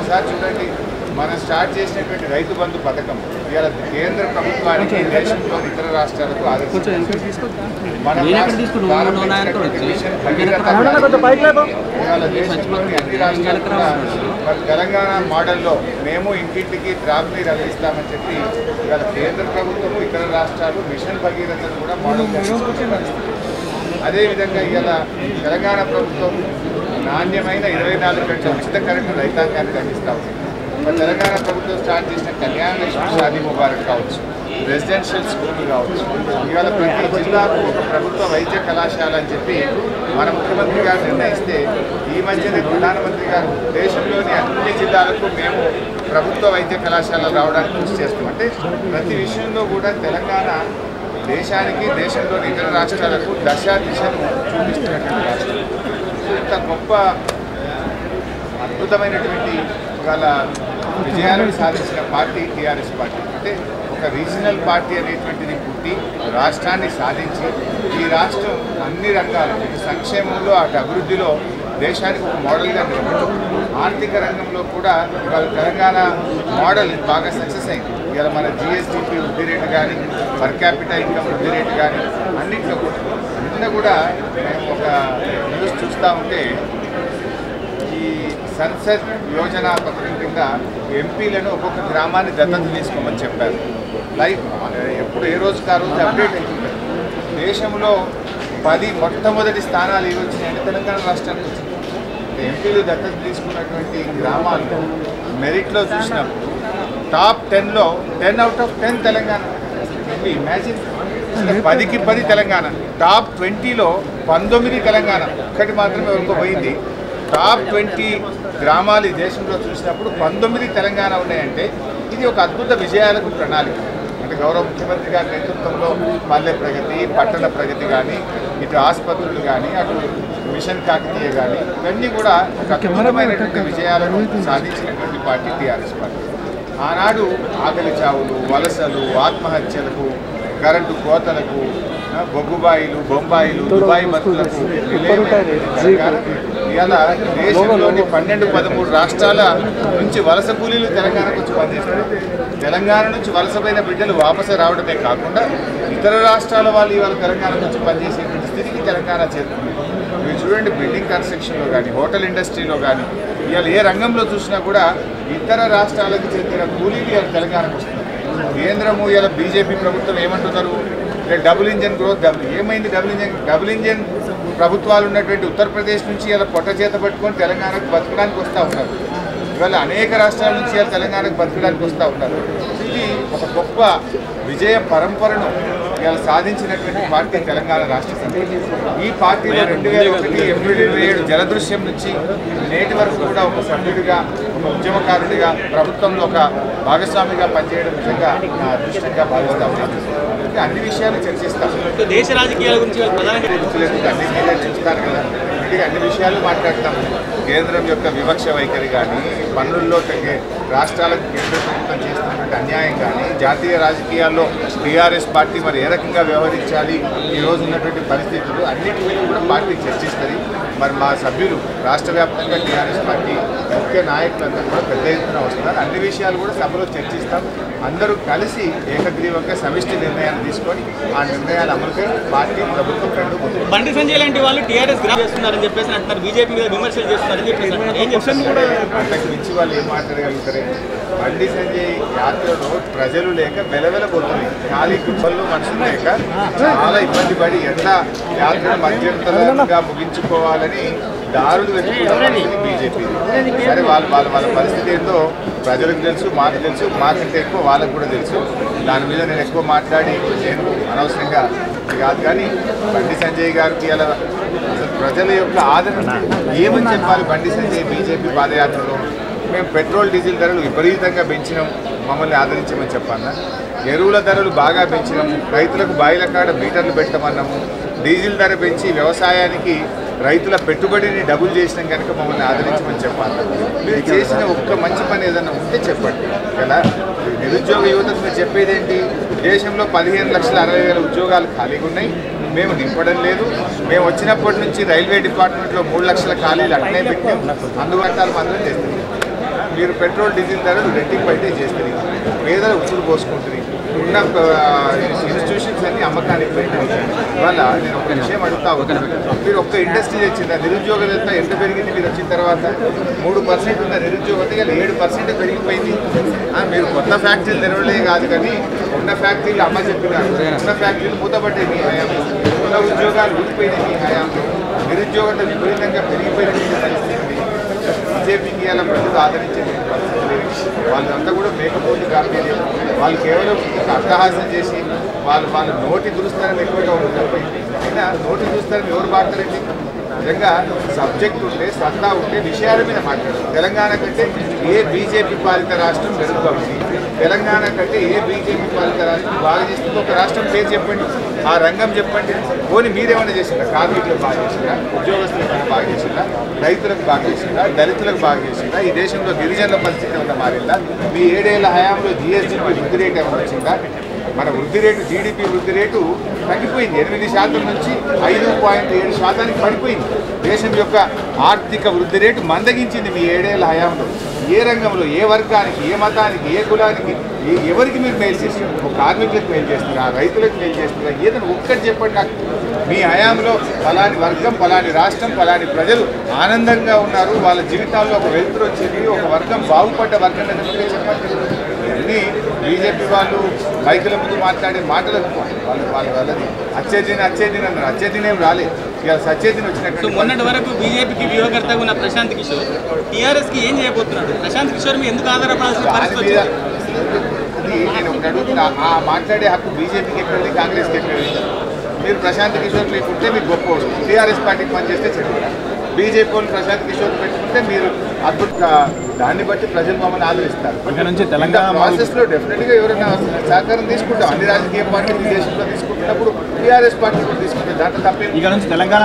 ఒకసారి చూడండి, మనం స్టార్ట్ చేసినటువంటి రైతు బంధు పథకం ఇవాళ కేంద్ర ప్రభుత్వానికి దేశంలోని ఇతర రాష్ట్రాలకు ఆదర్శం. మన ఇవాళ దేశంలోని అన్ని రాష్ట్రాలు కూడా తెలంగాణ మోడల్లో మేము ఇంటింటికి త్రాగునీరు అందిస్తామని చెప్పి ఇవాళ కేంద్ర ప్రభుత్వము ఇతర రాష్ట్రాలు మిషన్ భగీరథను కూడా మోడల్ తీసుకుంటున్నారు. అదేవిధంగా ఇవాళ తెలంగాణ ప్రభుత్వం నాణ్యమైన 24 గంటల ఉచిత కరెంటు రైతాంగానికి అందిస్తాము. తెలంగాణ ప్రభుత్వం స్టార్ట్ చేసిన కళ్యాణ లక్ష్మి షాదీ ముబారక్ కావచ్చు, రెసిడెన్షియల్ స్కూల్ కావచ్చు, ఇవాళ ప్రతి జిల్లాకు ఒక ప్రభుత్వ వైద్య కళాశాల అని చెప్పి మన ముఖ్యమంత్రి గారు నిర్ణయిస్తే ఈ మధ్యనే ప్రధానమంత్రి గారు దేశంలోని అన్ని జిల్లాలకు మేము ప్రభుత్వ వైద్య కళాశాలలు రావడానికి కృషి చేస్తాం. అంటే ప్రతి విషయంలో కూడా తెలంగాణ దేశానికి దేశంలోని ఇతర రాష్ట్రాలకు దిశను చూపిస్తున్నటువంటి రాష్ట్రం. ఇంత గొప్ప అద్భుతమైనటువంటి వాళ్ళ విజయాలను సాధించిన పార్టీ టీఆర్ఎస్ పార్టీ. అంటే ఒక రీజనల్ పార్టీ అనేటువంటిది పుట్టి రాష్ట్రాన్ని సాధించి ఈ రాష్ట్రం అన్ని రంగాలు ఇటు సంక్షేమంలో అటు అభివృద్ధిలో దేశానికి ఒక మోడల్గా నిలబడింది. ఆర్థిక రంగంలో కూడా ఇవాళ తెలంగాణ మోడల్ బాగా సక్సెస్ అయింది. ఇవాళ మన జిఎస్డిపి వృద్ధి రేటు కానీ, పర్ క్యాపిటల్ ఇన్కమ్ వృద్ధి రేటు కానీ అన్నింటిలో కూడా నిన్న కూడా మేము ఒక న్యూస్ చూస్తూ ఉంటే ఈ సంసద్ యోజన పథకం కింద ఎంపీలను ఒక్కొక్క గ్రామాన్ని దత్తత తీసుకోమని చెప్పారు. లైక్ ఎప్పుడు ఏ రోజుకి ఆ రోజు అప్డేట్ అవుతుంది. దేశంలో 10 మొట్టమొదటి స్థానాలు ఏవి వచ్చినాయంటే తెలంగాణ రాష్ట్రానికి వచ్చింది. ఎంపీలు దత్తత తీసుకున్నటువంటి గ్రామాల్లో మెరిట్లో చూసినప్పుడు టాప్ 10లో 10 out of 10 తెలంగాణ. ఇమాజిన్, 10కి 10 తెలంగాణ. టాప్ 20లో 19 తెలంగాణ. ఒక్కటి మాత్రమే వరకు పోయింది. టాప్ 20 గ్రామాలు ఈ దేశంలో చూసినప్పుడు 19 తెలంగాణ ఉన్నాయంటే ఇది ఒక అద్భుత విజయాలకు ప్రణాళిక. అంటే గౌరవ ముఖ్యమంత్రి గారి నేతృత్వంలో పల్లె ప్రగతి, పట్టణ ప్రగతి కానీ, ఇటు ఆసుపత్రులు కానీ, అటు మిషన్ కాకతీయ కానీ ఇవన్నీ కూడా ఒక అద్భుతమైనటువంటి విజయాలను సాధించినటువంటి పార్టీ టీఆర్ఎస్ పార్టీ. ఆనాడు ఆకలి చావులు, వలసలు, ఆత్మహత్యలకు, కరెంటు కోతలకు, బొగ్గుబాయిలు, బొంబాయిలు, దుబాయ్ బతులకు ఇవాళ దేశంలోని 12-13 రాష్ట్రాల నుంచి వలస కూలీలు తెలంగాణకు వచ్చి పనిచేస్తారు. తెలంగాణ నుంచి వలసపోయిన బిడ్డలు వాపసు రావడమే కాకుండా ఇతర రాష్ట్రాల వాళ్ళు ఇవాళ తెలంగాణ నుంచి పనిచేసేటువంటి స్థితికి తెలంగాణ చేరుతుంది. మీరు చూడండి, బిల్డింగ్ కన్స్ట్రక్షన్లో కానీ, హోటల్ ఇండస్ట్రీలో కానీ ఇవాళ ఏ రంగంలో చూసినా కూడా ఇతర రాష్ట్రాలకు చెందిన కూలీలు ఇవాళ తెలంగాణకు వస్తున్నారు. కేంద్రము ఇవాళ బీజేపీ ప్రభుత్వం ఏమంటున్నారు, డబుల్ ఇంజన్ గ్రోత్. ఏమైంది డబుల్ ఇంజన్ ప్రభుత్వాలు ఉన్నటువంటి ఉత్తరప్రదేశ్ నుంచి ఇలా పొట్ట చేత పట్టుకొని తెలంగాణకు బతకడానికి వస్తూ ఉన్నారు. ఇవాళ అనేక రాష్ట్రాల నుంచి ఇలా తెలంగాణకు బతకడానికి వస్తూ ఉన్నారు. ఇది ఒక గొప్ప విజయ పరంపరను ఇలా సాధించినటువంటి పార్టీ తెలంగాణ రాష్ట్ర సమితి. ఈ పార్టీలో 2001 ఏప్రిల్ 27 జలదృశ్యం నుంచి నేటి వరకు కూడా ఒక సభ్యుడిగా, ఒక ఉద్యమకారుడిగా, ప్రభుత్వంలో ఒక భాగస్వామిగా పనిచేయడం నిజంగా నా అదృష్టంగా భావిస్తాం. అన్ని విషయాలు చర్చిస్తాం. దేశ రాజకీయాల గురించి అన్ని చూస్తారు కదా, అన్ని విషయాలు మాట్లాడతాం. కేంద్రం యొక్క వివక్ష వైఖరి కానీ, పన్నుల్లో రాష్ట్రాలకు కేంద్ర ప్రభుత్వం చేస్తున్నటువంటి అన్యాయం కానీ, జాతీయ రాజకీయాల్లో టీఆర్ఎస్ పార్టీ మరి ఏ రకంగా వ్యవహరించాలి, ఈరోజు ఉన్నటువంటి పరిస్థితులు అన్నిటి మీద కూడా పార్టీ చర్చిస్తుంది. మరి మా సభ్యులు రాష్ట్ర వ్యాప్తంగా టీఆర్ఎస్ పార్టీ ముఖ్య నాయకులందరూ కూడా పెద్ద ఎత్తున వస్తున్నారు. అన్ని విషయాలు కూడా సభలో చర్చిస్తాం. అందరూ కలిసి ఏకగ్రీవంగా సమిష్టి నిర్ణయాలు తీసుకొని ఆ నిర్ణయాలు అమలుకై పార్టీ ప్రభుత్వం రెండు ముందు. బండి సంజయ్ లాంటి వాళ్ళు టీఆర్ఎస్ గ్రాఫ్ చేస్తున్నారని చెప్పేసి అంటున్నారు, బీజేపీ మీద విమర్శలు చేస్తున్నారని చెప్పేసి అంతకు మించి వాళ్ళు ఏం మాట్లాడగలుగుతారే? బండి సంజయ్ యాత్రలో ప్రజలు లేక వెలవెలబోతున్నాయి. ఖాళీ కుప్పల్లో మనుషులు లేక చాలా ఇబ్బంది పడి ఎట్లా యాత్రను మధ్యంతరంగా ముగించుకోవాలని దారులు వెతుకుతున్నది బీజేపీ. సరే, వాళ్ళ పరిస్థితి ఏంటో ప్రజలకు తెలుసు, మాకు తెలుసు, మాకంటే ఎక్కువ వాళ్ళకు కూడా తెలుసు. దాని మీద నేను ఎక్కువ మాట్లాడి నేను అనవసరంగా కాదు. కానీ బండి సంజయ్ గారికి అలా అసలు ప్రజల యొక్క ఆదరణ ఏమని చెప్పాలి? బండి సంజయ్ బీజేపీ పాదయాత్రలో మేము పెట్రోల్ డీజిల్ ధరలు విపరీతంగా పెంచినాం, మమ్మల్ని ఆదరించమని చెప్పాను. ఎరువుల ధరలు బాగా పెంచినాము, రైతులకు బాయిల కాడ మీటర్లు పెట్టమన్నాము, డీజిల్ ధర పెంచి వ్యవసాయానికి రైతుల పెట్టుబడిని డబుల్ చేసినాం కనుక మమ్మల్ని ఆదరించమని చెప్పాలి. మీరు చేసిన ఒక్క మంచి పని ఏదన్నా ఉంటే చెప్పండి. ఎలా నిరుద్యోగ యువతకు మీరు చెప్పేది ఏంటి? దేశంలో 15,60,000 ఉద్యోగాలు ఖాళీగా ఉన్నాయి, మేము నింపడం లేదు. మేము వచ్చినప్పటి నుంచి రైల్వే డిపార్ట్మెంట్లో 3 లక్షల ఖాళీలు అట్నే పెట్టాం, అందుబాటులో మాత్రం చేస్తున్నాం. మీరు పెట్రోల్ డీజిల్ ధరలు రెట్టింపు అయితే చేస్తుంది, పేదలు ఉసురు పోసుకుంటుంది, ఉన్న ఇన్స్టిట్యూషన్స్ అన్ని అమ్మకానికి పెట్టింది. ఇవాళ నేను ఒక విషయం అడుగుతా ఉన్నాను, మీరు ఒక్క ఇండస్ట్రీ తెచ్చిందా? నిరుద్యోగత ఎంత పెరిగింది మీరు వచ్చిన తర్వాత? 3% ఉన్న నిరుద్యోగత ఇలా 7% పెరిగిపోయింది. మీరు కొత్త ఫ్యాక్టరీలు తెరవలే కాదు, కానీ ఉన్న ఫ్యాక్టరీలు అమ్మ చెప్పినారు, ఉన్న ఫ్యాక్టరీలు మూతపడ్డాయి మీ హయాంలో, ఉన్న ఉద్యోగాలు ఊడిపోయినాయి మీ హయాంలో, నిరుద్యోగత విపరీతంగా పెరిగిపోయిన పరిస్థితి. బీజేపీకి అలా ప్రజలు ఆదరించే పరిస్థితి లేదు. వాళ్ళంతా కూడా మేకపోతే కాపేది, వాళ్ళు కేవలం అట్టహాసం చేసి వాళ్ళు నోటి దురుస్తారని ఎక్కువగా ఉంటుంది. అయినా నోటి దురుస్తారని ఎవరు మాట్లాడండి? నిజంగా సబ్జెక్ట్ ఉంటే, సత్తా ఉంటే విషయాల మీద మాట్లాడారు. తెలంగాణ కంటే ఏ బీజేపీ పాలిత రాష్ట్రం మెరుగుగా ఉంది, తెలంగాణ కంటే ఏ బీజేపీ పాలిత రాష్ట్రం బాగా చేస్తుంది? ఒక రాష్ట్రం పేరు చెప్పండి, ఆ రంగం చెప్పండి. పోనీ మీరేమైనా చేసిందా? కార్మికులకు బాగా చేసిందా? ఉద్యోగస్తులకు బాగా చేసిందా? రైతులకు బాగా చేసిందా? దళితులకు బాగా చేసిందా? ఈ దేశంలో గిరిజనుల పరిస్థితి ఏమైనా మారిందా? మీ 7 ఏళ్ల హయాంలో జిఎస్టీ వృద్ధి రేటు ఏమైనా వచ్చిందా? మన వృద్ధి రేటు, జీడిపి వృద్ధి రేటు తగ్గిపోయింది. 8% నుంచి 5.7% పడిపోయింది. దేశం యొక్క ఆర్థిక వృద్ధి రేటు మందగించింది మీ 7 ఏళ్ల హయాంలో. ఏ రంగంలో, ఏ వర్గానికి, ఏ మతానికి, ఏ కులానికి, ఎవరికి మీరు మేలు చేస్తున్నారు? ఒక కార్మికులకు మేలు చేస్తున్నారా? రైతులకు మేలు చేస్తున్నారా? ఏదైనా ఒక్కటి చెప్పండి నాకు. మీ హయాంలో ఫలాని వర్గం, ఫలాని రాష్ట్రం, ఫలాని ప్రజలు ఆనందంగా ఉన్నారు, వాళ్ళ జీవితాల్లో ఒక వెలుతురు వచ్చింది, ఒక వర్గం బాగుపడ్డ వర్గం ఏదైనా చెప్పండి. ఇవన్నీ బీజేపీ వాళ్ళు మైకుల ముందు మాట్లాడే మాటలకు వాళ్ళది అచ్చేదిన అన్నారు. అచ్చేదినేం రాలేదు, ఇక సచ్చేదిన వచ్చినట్టు. మొన్నటి వరకు బీజేపీకి వ్యూహకర్తగా ఉన్న ప్రశాంత్ కిషోర్ టీఆర్ఎస్కి ఏం చేయబోతున్నాడు? ప్రశాంత్ కిషోర్ మీద ఎందుకు ఆధారపడాల్సిన పరిస్థితి? అది నేను ఒకటి అడుగుతున్నా, ఆ మాట్లాడే హక్కు బీజేపీకి ఎక్కడుంది, కాంగ్రెస్కి ఎక్కడుంది? మీరు ప్రశాంత్ కిషోర్ లేకుంటే మీకు గొప్పవాడు, టీఆర్ఎస్ పార్టీకి పనిచేస్తే చెప్పారు. బీజేపీ వాళ్ళు ప్రశాంత్ కిషోర్ పెట్టుకుంటే మీరు అద్భుత, దాన్ని బట్టి ప్రజలు మమ్మల్ని ఆదరిస్తారు. తెలంగాణ ప్రాసెస్లో డెఫినెట్గా ఎవరైనా సహకారం తీసుకుంటాం. అన్ని రాజకీయ పార్టీలు దేశంలో తీసుకుంటున్నప్పుడు టీఆర్ఎస్ పార్టీ కూడా తీసుకుంటాం. దాంట్లో తప్పే. ఇక నుంచి తెలంగాణ